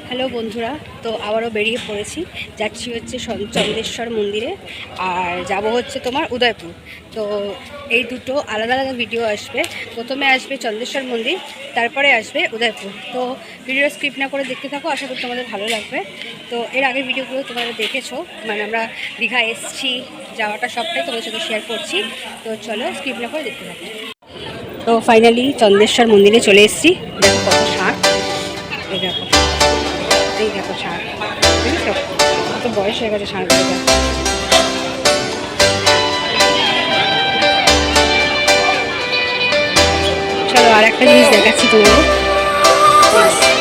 Hello বন্ধুরা, তো আবারও বেরিয়ে পড়েছি। যাচ্ছি হচ্ছে চন্দ্রেশ্বর মন্দিরে, আর যাব হচ্ছে তোমার উদয়পুর। তো এই দুটো আলাদা আলাদা ভিডিও আসবে। প্রথমে আসবে চন্দ্রেশ্বর মন্দির, তারপরে আসবে উদয়পুর। তো ভিডিও স্কিপ না করে দেখতে থাকো, আশা করি তোমাদের ভালো লাগবে। তো এর আগের ভিডিওগুলো তোমরা দেখেছো, মানে আমরা দীঘা এসেছি, যাওয়াটা সবটাই তোমাদের সাথে শেয়ার করছি। তো চলো স্কিপ না করে দেখতে থাকো। তো ফাইনালি চন্দ্রেশ্বর মন্দিরে চলে এসেছি। দেখো কত ষাঁড়, এই দেখো, এই দেখো ষাঁড়, বুঝেছো? কত বয়স হয়ে গেছে ষাঁড়গুলো। চলো আর একটা জিনিস দেখাচ্ছি তোমাদের।